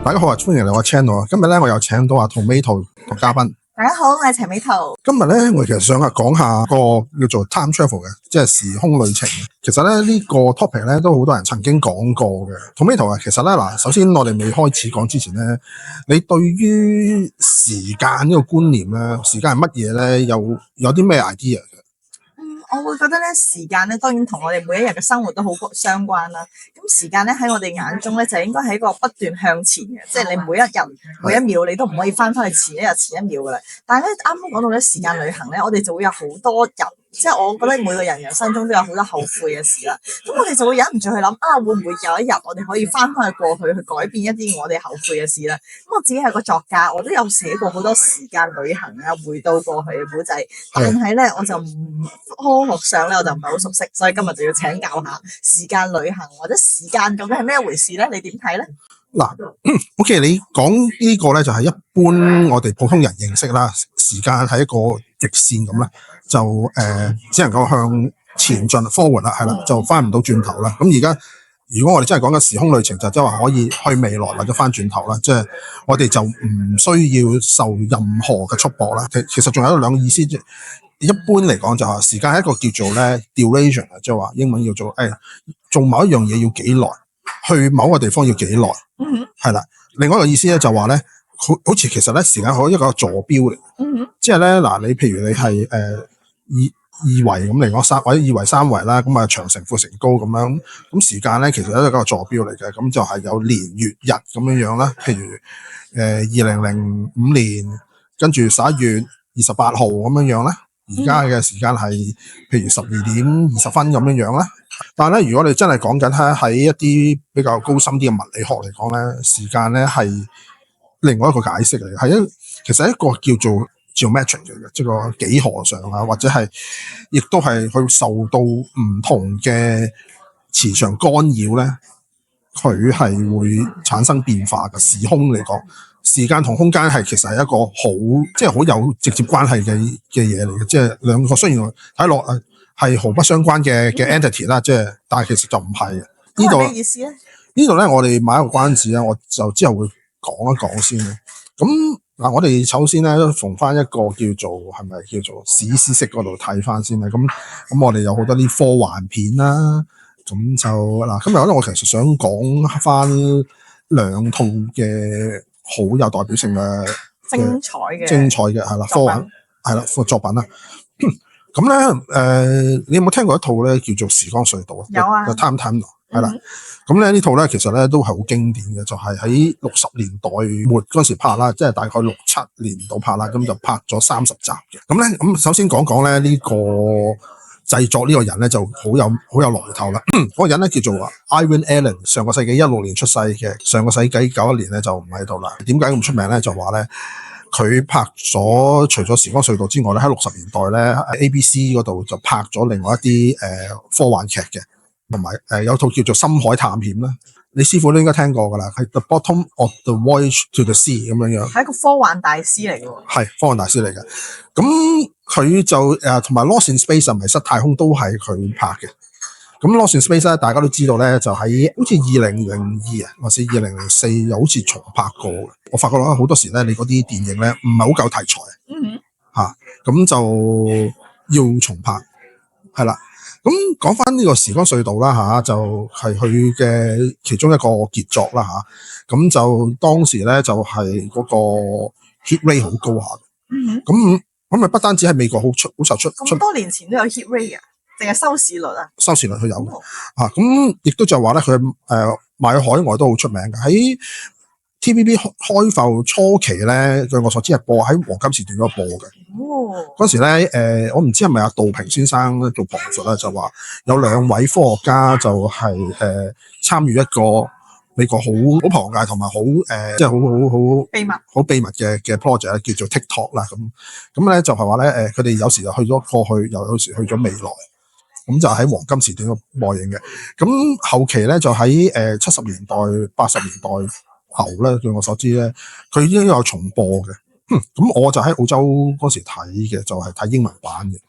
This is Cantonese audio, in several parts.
大家好啊，歡迎嚟我 channel 啊！今日咧我又請到阿 Tomato 同嘉賓。大家好，我係陳美圖。今日咧我其實想講下個叫做 time travel 嘅，即係時空旅程。其實咧呢個 topic 咧都好多人曾經講過嘅。Tomato 啊，其實咧嗱，首先我哋未開始講之前咧，你對於時間呢個觀念咧，時間係乜嘢咧？有啲咩 idea 嘅？我會覺得咧，時間咧當然同我哋每一日嘅生活都好相關啦。咁時間咧喺我哋眼中咧就應該係一個不斷向前嘅，即係你每一日每一秒你都唔可以翻去前一日前一秒噶啦。但係咧啱啱講到咧時間旅行咧，我哋就會有好多人，即係我覺得每個人人生中都有好多後悔嘅事啦。咁我哋就會忍唔住去諗會唔會有一日我哋可以翻返去過去去改變一啲我哋後悔嘅事啦。咁我自己係個作家，我都有寫過好多時間旅行啊，回到過去嘅古仔。但係咧我就科學上咧我就唔係好熟悉，所以今日就要請教下時間旅行或者時間究竟係咩回事咧？你點睇咧？嗱，OK， 你講呢個咧就係一般我哋普通人認識啦，時間係一個直線咁啦，就只能夠向前進 forward 啦，係啦，就翻唔到轉頭啦。咁而家如果我哋真係講緊時空旅程，就即係話可以去未來或者翻轉頭啦，即係我哋就唔需要受任何嘅束縛啦。其實仲有兩個意思，即一般嚟講就係時間係一個叫做咧 duration 啊，即係話英文叫做做某一樣嘢要幾耐，去某個地方要幾耐，係啦。另外一個意思咧就話咧，好似其實咧時間係一個坐標嚟，即係咧嗱，你譬如你係二維咁嚟講或者二維三維啦，咁啊長乘闊乘高咁樣，咁時間咧其實都係一個坐標嚟嘅，咁就係有年月日咁樣啦。譬如2005年跟住11月28號咁樣啦。而家嘅時間係譬如12:20咁樣啦，但係咧，如果你真係講緊喺一啲比較高深啲嘅物理學嚟講咧，時間咧係另外一個解釋嚟嘅，其實係一個叫做 geometric 嘅，即係個幾何上啊，或者係亦都係去受到唔同嘅磁場干擾咧，佢係會產生變化嘅。時空嚟講，時間同空間係其實係一個好有直接關係嘅嘢嚟嘅，即係兩個雖然睇落係毫不相關嘅 entity 啦，但係其實就唔係嘅。呢度咩意思咧？呢度咧，我哋買一個關子啦，我就之後會講一講先啦。咁嗱，我哋首先咧都逢翻一個叫做係咪叫做史詩式嗰度睇翻先啦。咁我哋有好多啲科幻片啦，咁就嗱，今日咧我其實想講翻兩套嘅好有代表性嘅精彩嘅係啦，科幻係啦個作品啦。咁咧你有冇聽過一套咧叫做《時光隧道》啊？有啊，就 Time Tunnel 係啦。咁咧呢套咧其實咧都係好經典嘅，就係喺60年代末嗰時拍啦，即係大概67年度拍啦，咁就拍咗30集嘅。咁咧首先講講咧呢個製作呢個人咧就好有來頭啦。嗰個人咧叫做Irwin Allen， 上個世紀16年出世嘅，上個世紀91年咧就唔喺度啦。點解咁出名咧？就話咧佢拍咗除咗時光隧道之外咧，喺60年代咧 ABC 嗰度就拍咗另外一啲科幻劇嘅，同埋有套叫做《深海探險》啦。你師傅都應該聽過㗎啦，係 The Bottom of the Voyage to the Sea 咁樣，係一個科幻大師嚟嘅。係科幻大師嚟嘅。咁佢就同埋 Lost in Space 迷失太空都係佢拍嘅。咁 Lost in Space 咧，大家都知道咧，就喺好似2002啊，或是2004又好似重拍過嘅。我發覺咧好多時咧，你嗰啲電影咧唔係好夠題材，咁就要重拍，係啦。咁講翻呢個時光隧道啦就係佢嘅其中一個傑作啦咁就當時咧就係嗰個 hit rate 好高下嘅。咁不單止喺美國好受出，咁多年前都有 hit rate 啊，定係收視率啊？收視率佢有咁亦都就話咧佢賣去海外都好出名嘅。喺 TVB 開埠初期咧，據我所知係播喺黃金時段嗰度播嘅。嗰時咧我唔知係咪阿杜平先生做旁述啦，就話有2位科學家就係參與一個美國好龐大同埋好即係好秘密嘅 project 叫做 TikTok 啦。咁咧就係話咧佢哋有時就去咗過去，又有時去咗未來。咁就喺黃金時段度播映嘅。咁後期咧就喺70年代、80年代後咧，據我所知咧，佢已經有重播嘅。咁我就喺澳洲嗰時睇嘅，就係睇英文版嘅。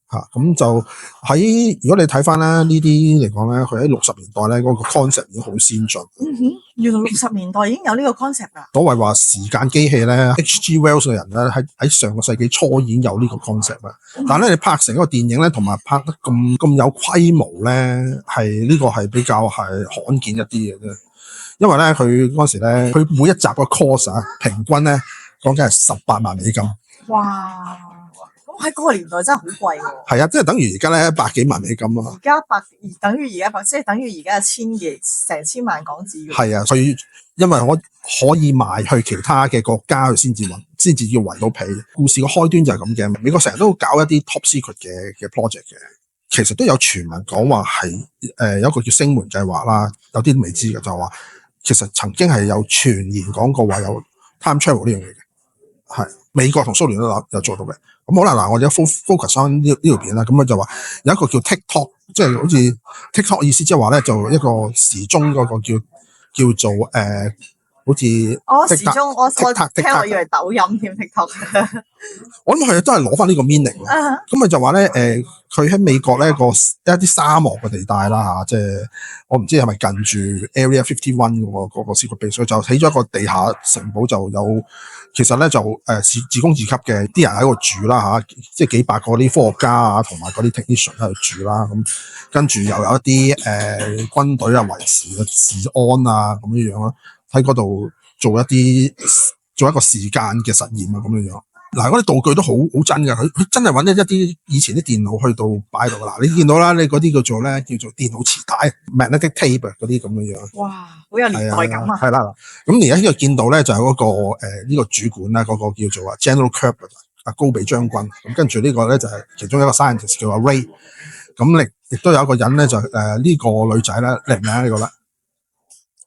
咁就喺如果你睇翻咧呢啲嚟講咧，佢喺60年代咧嗰個 concept 已經好先進。原來60年代已經有呢個 concept 啦。所謂話時間機器咧 ，H.G. Wells 嘅人咧喺上個世紀初已經有呢個 concept 啦。但係咧你拍成一個電影咧，同埋拍得咁有規模咧，呢個係比較係罕見一啲嘅啫。因為咧佢嗰時咧，佢每一集個 cost 平均咧講緊係18萬美金。哇！咁喺嗰個年代真係好貴喎。係啊，即係等於而家咧100幾萬美金咯。而家等於而家即係等於而家成千萬港紙。係啊，所以因為我可以賣去其他嘅國家去先至要圍到皮。故事個開端就係咁嘅。美國成日都搞一啲 top secret 嘅 project 嘅，其實都有傳聞講話係有一個叫星門計劃啦，有啲都未知嘅，就係話其實曾經係有傳言講過話有 time travel 呢樣嘢嘅，係美國同蘇聯都有做到嘅。咁好啦，嗱，我哋 focus on 呢條片啦。咁就話有一個叫 TikTok， 即係好似 TikTok 意思，即係話咧就一個時鐘嗰個叫做好似時鐘，我聽我以為抖音添 TikTok。我諗佢都係攞翻呢個 meaning 啦。咁咪就話咧佢喺美國咧一啲沙漠嘅地帶啦，即係我唔知係咪近住 Area 51嗰個 secret base，所以就起咗一個地下城堡，就有其實咧就自供自給嘅，啲人喺度住啦，即係幾百個啲科學家啊同埋嗰啲 technician 喺度住啦。咁跟住又有一啲軍隊啊維持嘅治安啊咁樣樣啦，喺嗰度做一個時間嘅實驗啊咁樣樣。嗱，嗰啲道具都好真㗎，佢真係揾一啲以前啲電腦去到擺度。嗱，你見到啦，你嗰啲叫做電腦磁帶 magnetic tape 嗰啲咁樣樣。哇，好有年代感啊！係啦，咁而家呢個見到咧就係嗰個呢個主管啦，嗰個叫做General Kirby 高比將軍。咁跟住呢個咧就係其中一個 scientist 叫阿 Ray。咁亦都有一個人咧就呢個女仔咧，靚唔靚呢個咧？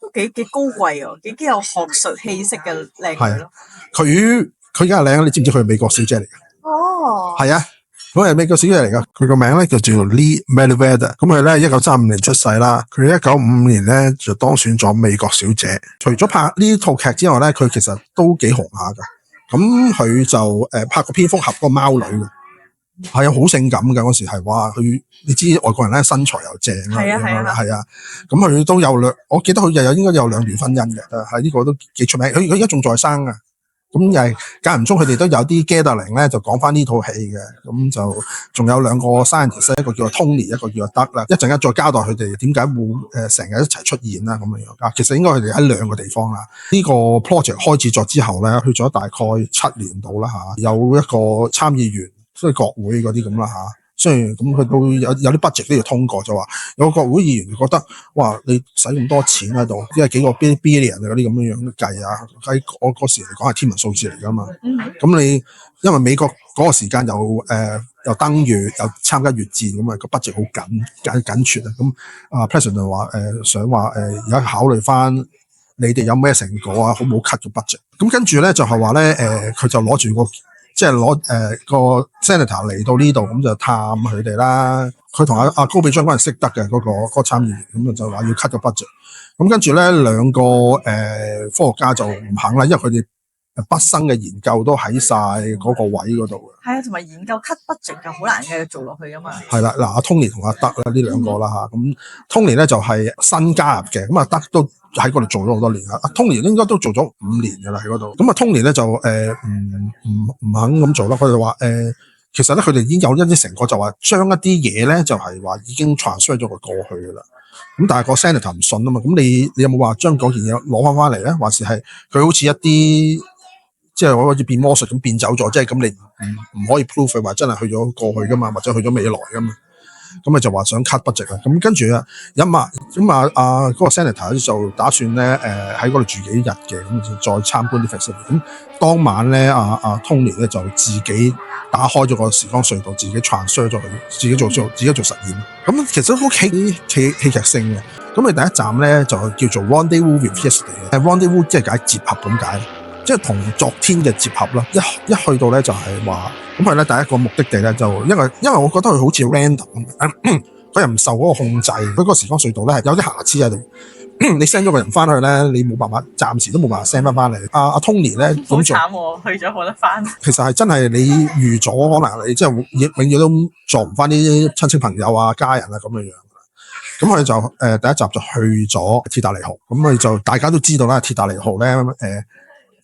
都幾高貴啊，幾有學術氣息嘅靚女咯。佢而家係靚，你知唔知佢係美國小姐嚟㗎？哦，係啊，佢係美國小姐嚟㗎。佢個名咧就叫做 Lee Meriwether。咁佢咧1935年出世啦。佢1955年咧就當選咗美國小姐。除咗拍呢套劇之外咧，佢其實都幾紅下㗎。咁佢就拍過蝙蝠俠嗰個貓女嘅，係啊，好性感㗎嗰時係。哇！佢你知外國人咧身材又正啦，係啊。咁佢都有我記得佢應該有2段婚姻嘅，係呢個都幾出名。佢而家仲在生啊。咁又係間唔中佢哋都有啲 gathering 咧，就講翻呢套戲嘅。咁就仲有2個 scientist， 一個叫做 Tony， 一個叫做 Doug 啦。一陣間再交代佢哋點解會成日一齊出現啦咁樣啊。其實應該佢哋喺2個地方啦。呢個 project 開始咗之後咧，去咗大概7年到啦嚇。有一個參議員，即係國會嗰啲咁啦嚇。雖然咁佢都有啲 budget 都要通過，就話有個國會議員覺得，哇！你使咁多錢喺度，因為幾個 billion 嗰啲咁樣樣計啊，喺我嗰時嚟講係天文數字嚟㗎嘛。咁你因為美國嗰個時間又登月又參加越戰咁啊，個 budget 好緊缺啊。咁President 話想話而家考慮翻你哋有咩成果啊，好唔好 cut 個 budget？ 咁跟住咧就係話咧佢就攞住個。即係攞個 senator 嚟到呢度，咁就探佢哋啦。佢同阿高比將軍係識得嘅嗰個參議員，咁就話要 cut 個 budget。咁跟住咧2個科學家就唔肯啦，因為佢哋畢生嘅研究都喺晒嗰個位嗰度嘅。係啊，同埋研究 cut budget 就好難繼續做落去噶嘛。係啦，嗱，阿 Tony 同阿德啦，呢2個啦嚇。咁 Tony 咧就係新加入嘅，咁阿德都喺嗰度做咗好多年啦。阿 Tony 應該都做咗5年㗎啦喺嗰度。咁啊 Tony 咧就唔肯咁做啦。佢哋話其實咧佢哋已經有一啲成果，就話將一啲嘢咧就係話已經 transfer 咗佢過去㗎啦。咁但係個 senator 唔信啊嘛。咁你有冇話將嗰件嘢攞翻嚟咧？還是係佢好似一啲即係好似變魔術咁變走咗？即係咁你唔可以 prove 佢話真係去咗過去㗎嘛，或者去咗未來㗎嘛？咁咪就話想 cut budget 啦。咁跟住嗰個 senator 就打算咧喺嗰度住幾日嘅，咁就再參觀啲 facility。咁當晚咧Tony 咧就自己打開咗個時光隧道，自己 transfer 咗佢，自己做實驗。咁其實都好戲劇性嘅。咁你第一站咧就叫做 Rendezvous with Yesterday。Rendezvous 即係解接合咁解，即係同昨天嘅接合啦。一去到咧就係話，咁佢咧第一個目的地咧就因為我覺得佢好似 random，佢又唔受嗰個控制，佢個時光隧道咧係有啲瑕疵喺度。你 send 咗個人翻去咧，你冇辦法，暫時都冇辦法 send 翻嚟。阿 Tony 咧好咁做，慘喎，去咗冇得翻。其實係真係你預咗，可能你即係永遠都撞唔翻啲親戚朋友啊、家人啊咁樣樣。咁佢就第一集就去咗鐵達尼號，咁佢就大家都知道啦，鐵達尼號咧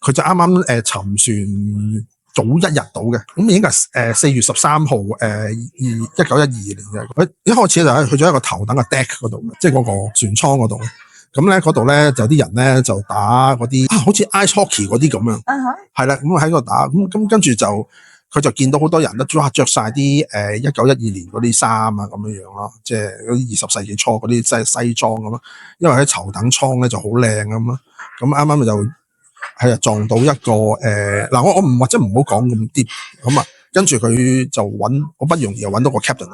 佢就啱啱沉船早一日到嘅，咁已經係4月13號1912年嘅。佢一開始就係去咗一個頭等嘅 deck 嗰度，即係嗰個船艙嗰度。咁咧嗰度咧就有啲人咧就打嗰啲好似 ice hockey 嗰啲咁樣，係啦，咁喺度打，咁跟住就佢就見到好多人都着晒啲1912年嗰啲衫啊咁樣樣咯，即係嗰啲20世紀初嗰啲西裝咁咯，因為喺頭等艙咧就好靚咁咯，咁啱啱就係啊撞到一個嗱我唔或者唔好講咁 deep 咁啊，跟住佢就好不容易又揾到個 captain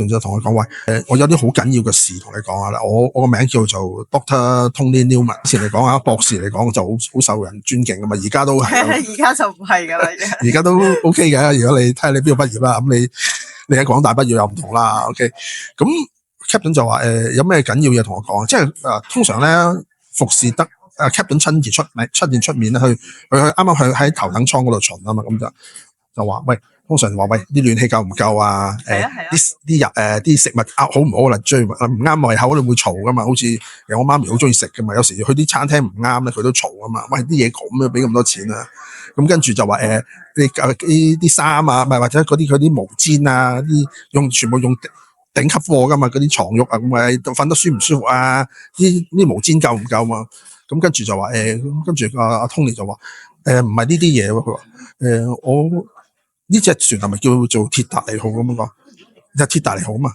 就同佢講喂，我有啲好緊要嘅事同你講下啦，我個名叫做 Dr. Tony Newman， 以前嚟講啊博士嚟講就好受人尊敬噶嘛，而家都係，而家就唔係噶啦，而家都 OK 嘅。如果你睇下你邊度畢業啦，咁你喺廣大畢業又唔同啦 ，OK。咁 captain 就話有咩緊要嘢同我講，即係通常咧服侍得captain 親自出面咧，佢啱啱去喺頭等艙嗰度巡啊嘛，咁就話喂。通常話喂啲暖氣夠唔夠啊？啲食物好唔好啦？最唔啱胃口你會嘈噶嘛？好似我媽咪好中意食噶嘛，有時去啲餐廳唔啱咧，佢都嘈噶嘛。喂啲嘢咁樣俾咁多錢啊！咁跟住就話啲衫啊，唔係或者嗰啲毛氈啊，全部用頂級貨噶嘛，嗰啲床褥啊，咁咪瞓得舒唔舒服啊？啲毛氈夠唔夠嘛？咁跟住就話跟住阿 Tony 就話唔係呢啲嘢喎，佢話我。呢隻船係咪叫做鐵達尼號咁樣講？就鐵達尼號啊嘛。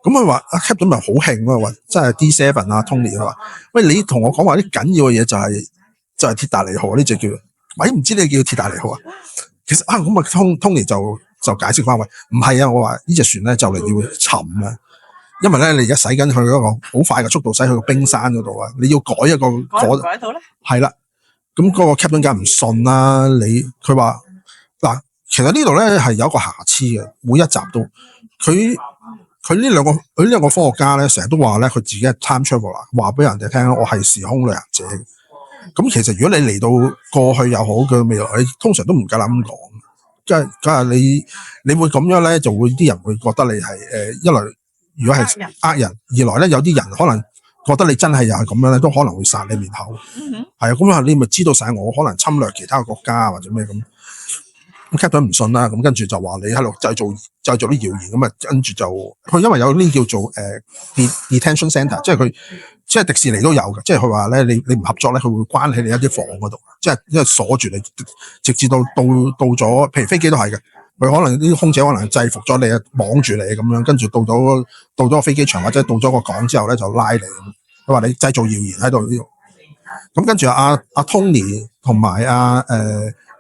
咁佢話阿 Captain 咪好興咯，話真係 D7 啊 Tony 佢話，喂你同我講話啲緊要嘅嘢就係鐵達尼號呢隻叫，喂唔知你叫鐵達尼號啊？其實咁啊 Tony 就解釋翻喂，唔係啊，我話呢隻船咧就嚟要沉啊，因為咧你而家駛緊去嗰個好快嘅速度駛去個冰山嗰度啊，你要改一個改到咧？係啦，咁嗰個 Captain 梗係唔信啦，佢話嗱。其實呢度咧係有一個瑕疵嘅，每一集都佢呢兩個科學家咧，成日都話咧佢自己係 time traveler， 話俾人哋聽我係時空旅行者。咁其實如果你嚟到過去又好，佢未來你通常都唔夠膽咁講，即係你會咁樣咧，就會啲人會覺得你係一來如果係呃人，二來咧有啲人可能覺得你真係又係咁樣咧，都可能會殺你面口。係啊，咁你咪知道晒我可能侵略其他國家或者咩咁。咁 Captain 唔信啦，咁跟住就話你喺度製造啲謠言，咁啊跟住就佢因為有呢叫做detention center， 即係佢即係迪士尼都有嘅，即係佢話咧你唔合作咧，佢會關喺你一啲房嗰度，即係因為鎖住你，直至到咗，譬如飛機都係嘅，佢可能啲空姐可能制服咗你啊，綁住你咁樣，跟住到咗個飛機場或者到咗個港之後咧就拉你，佢話你製造謠言喺度呢度，咁跟住阿 Tony 同埋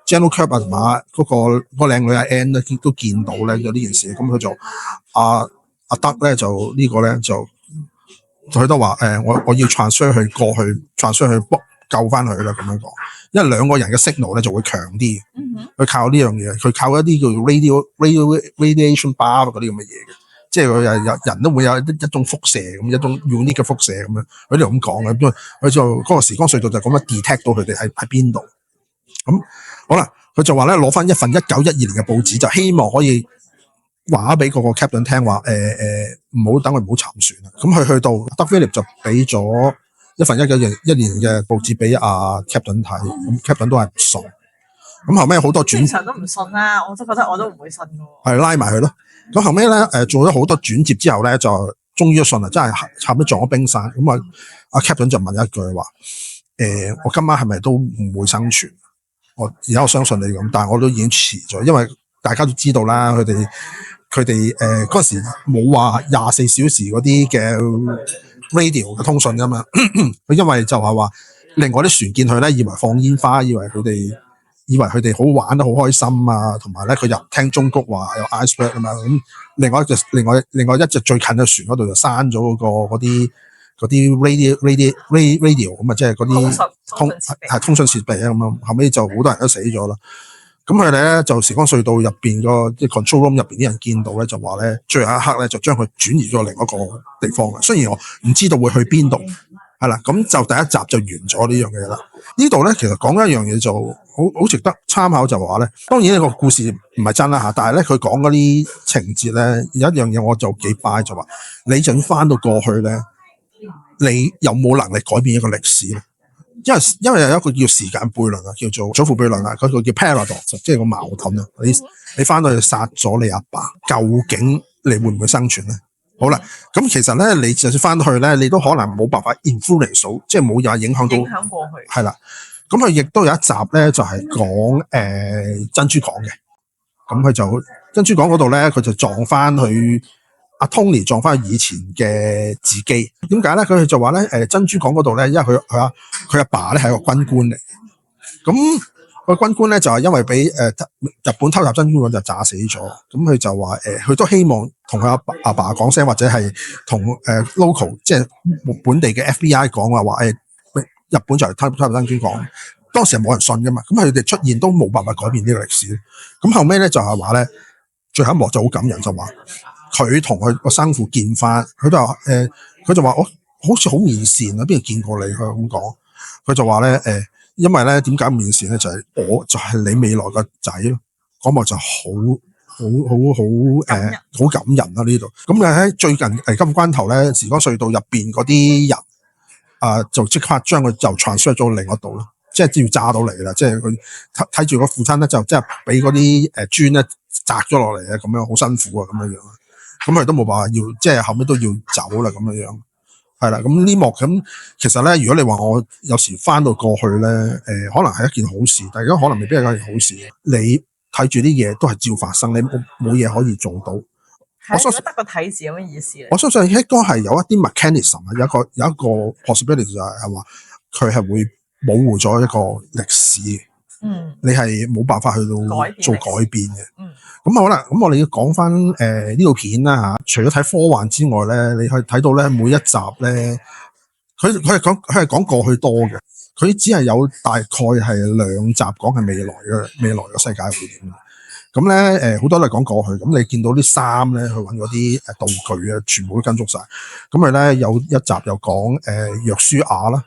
General Kirk 啊同埋嗰個靚女阿 Anne 咧都見到咧有呢件事，咁佢就阿德咧就呢個咧就佢都話我要 transfer 去過去 transfer 去救翻佢啦咁樣講，因為兩個人嘅 signal 咧就會強啲，佢靠呢樣嘢，佢靠一啲叫 radiation bar 嗰啲咁嘅嘢嘅，即係佢人都會有一種輻射咁，一種 unique 嘅輻射咁樣，佢哋咁講嘅，因為佢就嗰個時光隧道就咁樣 detect 到佢哋喺邊度。咁好啦，佢就話咧攞翻一份1912年嘅報紙，就希望可以話俾嗰個 captain 聽話，唔好等佢唔好沉船啦。咁佢去到德菲力就俾咗一份1912年嘅報紙俾阿 captain 睇，咁 captain 都係唔信。咁後尾好多正常都唔信啦，我都覺得我都唔會信嘅。係拉埋佢咯。咁後尾咧做咗好多轉接之後咧，就終於都信啦，真係差唔多撞咗冰山。咁啊，阿 captain 就問一句話：我今晚係咪都唔會生存？我而家我相信你咁，但係我都已經遲咗，因為大家都知道啦，佢哋嗰陣時冇話24小時嗰啲嘅 radio 嘅通訊噶嘛，佢因為就係話另外啲船見佢咧，以為放煙花，以為佢哋好玩得好開心啊，同埋咧佢又聽中谷話有 iceberg 啊嘛，咁另外一隻最近嘅船嗰度就閂咗嗰啲 radio 咁啊，即係嗰啲通訊設備啊咁樣，後尾就好多人都死咗啦。咁佢哋咧就時光隧道入邊個即係 control room 入邊啲人見到咧，就話咧最後一刻咧就將佢轉移咗另一個地方嘅。雖然我唔知道會去邊度，係啦，咁就第一集就完咗呢樣嘢啦。呢度咧其實講一樣嘢就好值得參考，就話咧，當然呢個故事唔係真啦嚇，但係咧佢講嗰啲情節咧有一樣嘢我就幾 buy 就話，你就算翻到過去咧，你有冇能力改變一個歷史咧？因為有一個叫時間悖論啊，叫做祖父悖論啊，嗰個叫 paradox， 即係個矛盾啊。你翻到去殺咗你阿爸，究竟你會唔會生存咧？好啦，咁其實咧，你就算翻到去咧，你都可能冇辦法 influence 到，即係冇人影響到。影響過去。係啦，咁佢亦都有一集咧，就係講珍珠港嘅。咁佢就珍珠港嗰度咧，佢就撞翻去阿 Tony 撞翻去以前嘅自己。點解咧？佢就話咧，珍珠港嗰度咧，因為佢阿爸咧係一個軍官嚟，咁個軍官咧就係因為俾日本偷襲珍珠港就炸死咗。咁佢就話佢都希望同佢阿爸講聲，或者係同local 即係本地嘅 FBI 講話日本就嚟偷襲珍珠港。當時係冇人信噶嘛，咁佢哋出現都冇辦法改變呢個歷史。咁後尾咧就係話咧，最後一幕就好感人，就話佢同佢個生父見翻，佢就話佢就話我好似好面善啊，邊度見過你？佢咁講，佢就話咧因為咧點解面善咧？就係我就係你未來個仔咯。嗰幕就好感人啦呢度。咁喺最近危急關頭咧，時光隧道入邊嗰啲人就即刻將佢就 transfer 咗另一度咯。即係要炸到嚟啦！即係佢睇住個父親咧，就即係俾嗰啲磚咧砸咗落嚟啊！咁樣好辛苦啊！咁樣樣，咁佢都冇辦法即係後尾都要走啦！咁樣樣係啦。咁呢幕咁其實咧，如果你話我有時翻到過去咧，可能係一件好事，但係而家可能未必係一件好事。你睇住啲嘢都係照發生，你冇嘢可以做到。我相信得個睇字有咩意思咧？我相信應該係有一啲 mechanism 啊，有一個 possibility 就係話佢係會模糊咗一個歷史，你係冇辦法去到做改變嘅。咁好啦，咁我哋要講翻呢套片啦嚇。除咗睇科幻之外咧，你可以睇到咧每一集咧，佢係講過去多嘅，佢只係有大概係2集講係未來嘅世界會點。咁咧好多都係講過去。咁你見到啲衫咧，去揾嗰啲道具啊，全部都跟足晒。咁佢咧有一集又講約書亞啦。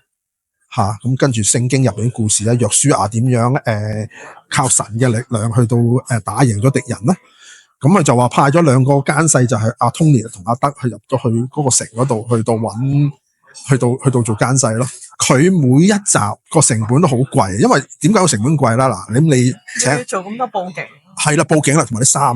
咁跟住聖經入邊啲故事咧，約書亞點樣靠神嘅力量去到打贏咗敵人咧？咁佢就話派咗2個奸細，就係阿 Tony 同阿德去入咗去嗰個城嗰度，去到揾去到做奸細咯。佢每一集個成本都好貴，因為點解個成本貴啦？嗱，你請要做咁多佈景，係啦，佈景啦，同埋啲衫，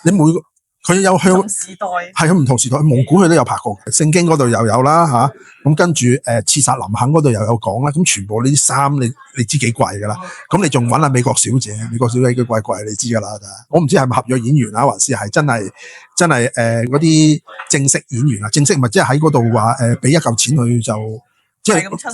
你每個。佢有向時代係唔同時代，蒙古佢都有拍過，聖經嗰度又有啦嚇。咁跟住刺殺林肯嗰度又有講啦。咁全部呢啲衫你知幾貴㗎啦。咁你仲揾下美國小姐幾貴，你知㗎啦。我唔知係咪合約演員啊，還是係真係嗰啲正式演員啊？正式咪即係喺嗰度話俾一嚿錢佢就。係咁出，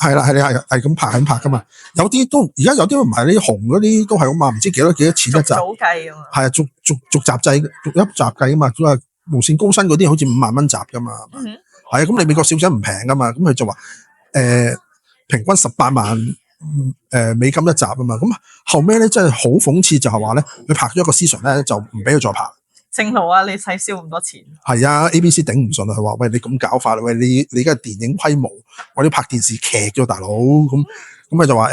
係啦，係咁拍㗎嘛。有啲都而家有啲都唔係，你紅嗰啲都係咁嘛，唔知幾多錢一集。早計啊嘛。係啊，逐集制，逐一集計啊嘛。佢話無線高薪嗰啲好似5萬蚊集㗎嘛。係啊，咁你美國小姐唔平㗎嘛，咁佢就話平均18萬美金一集啊嘛。咁後尾咧真係好諷刺，就係話咧佢拍咗一個 season 咧就唔俾佢再拍。正路啊！你使燒咁多錢？係啊 ，ABC 頂唔順啊！佢話：喂，你咁搞法，喂，你而家電影規模，我哋拍電視劇啫，大佬。咁佢就話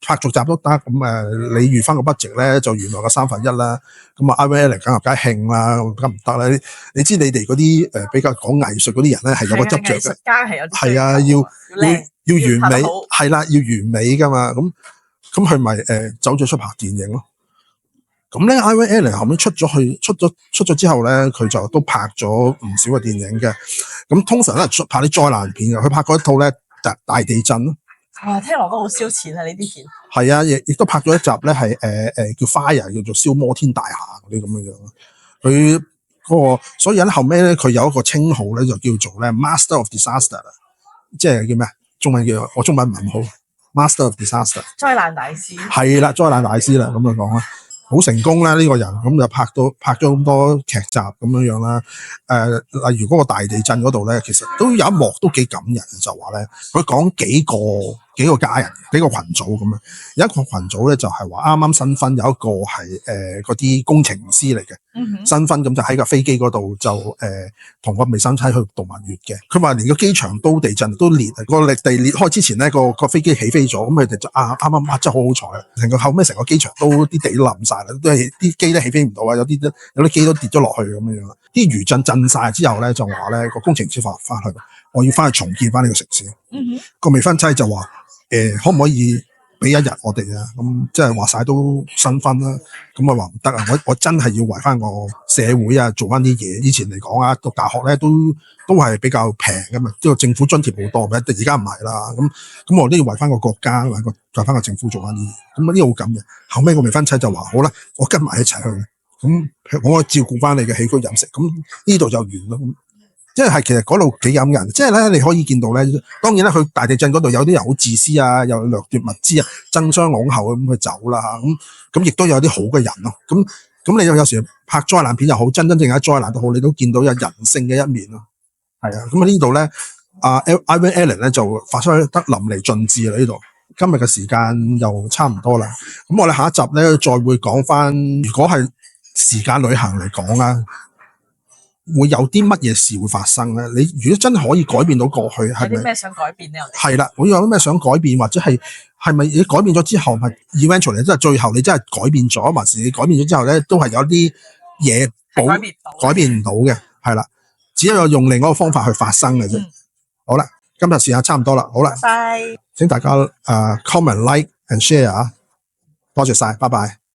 拍續集都得，咁你預翻個 budget 咧，就原來個1/3啦。咁啊 IVL 梗係興啦，梗唔得啦。你知你哋嗰啲比較講藝術嗰啲人咧，係有個執着嘅。藝術家係有啲係啊，要完美，係啦，要完美噶嘛。咁佢咪走咗出拍電影咯。咁咧 Ivan Allen 後面出咗之後咧，佢就都拍咗唔少嘅電影嘅。咁通常都係拍啲災難片嘅。佢拍過一套咧大地震咯。聽落都好燒錢啊！呢啲片係啊，亦都拍咗一集咧，係叫 Fire， 叫做燒摩天大廈嗰啲咁樣樣。佢嗰個所以咧後尾咧，佢有一個稱號咧，就叫做咧 Master of Disaster， 即係叫咩？中文叫我中文唔係咁好 ，Master of Disaster， 災難大師係啦，災難大師啦，咁就講啦。好成功啦呢個人，咁就拍咗咁多劇集咁樣樣啦。例如嗰個大地震嗰度咧，其實都有一幕都幾感人，就話咧佢講幾幾個家人幾個群組咁樣，有一個群組咧就係話啱啱新婚，有一個係嗰啲工程師嚟嘅。新婚咁就喺架飛機嗰度就同個未婚妻去度蜜月嘅。佢話連個機場都地震都裂，個地裂開之前咧個飛機起飛咗，咁佢哋就啱啱真係好好彩啊！成個後尾成個機場都啲地都冧晒啦，都係啲機都起飛唔到啊！有啲機都跌咗落去咁樣樣。啲餘震震晒之後咧，就話咧個工程師翻去，我要翻去重建翻呢個城市。個未婚妻就話可唔可以俾一日我哋啊？咁即係話晒都新婚啦，咁啊話唔得啊！我真係要為翻個社會啊做翻啲嘢。以前嚟講啊，讀大學咧都係比較平噶嘛，即係政府津貼好多嘅，而家唔係啦。咁我都要為翻個國家，為翻個政府做翻啲嘢。咁呢個好感嘅。後尾個未婚妻就話好啦，我跟埋一齊去。咁我照顧翻你嘅起居飲食。咁呢度就完咯。即係其實嗰度幾感人，即係咧你可以見到咧，當然啦，佢大地震嗰度有啲人好自私啊，又掠奪物資啊，爭相恐後咁去走啦，咁亦都有啲好嘅人咯。咁你有時拍災難片又好，真正嘅災難都好，你都見到有人性嘅一面咯。係啊，咁呢度咧，阿 Ivan Allen 咧就發揮得淋漓盡致啦。呢度今日嘅時間又差唔多啦，咁我哋下一集咧再會講翻，如果係時間旅行嚟講啊，會有啲乜嘢事會發生咧？你如果真係可以改變到過去，係咪？有啲咩想改變咧？係啦，會有啲咩想改變，或者係咪你改變咗之後，係 eventually 即係最後你真係改變咗，還是你改變咗之後咧，都係有啲嘢改變唔到嘅，係啦，只有用另一個方法去發生嘅啫。好啦，今日時間差唔多啦，好啦，拜，請大家comment、like and share 啊，多謝晒，拜拜。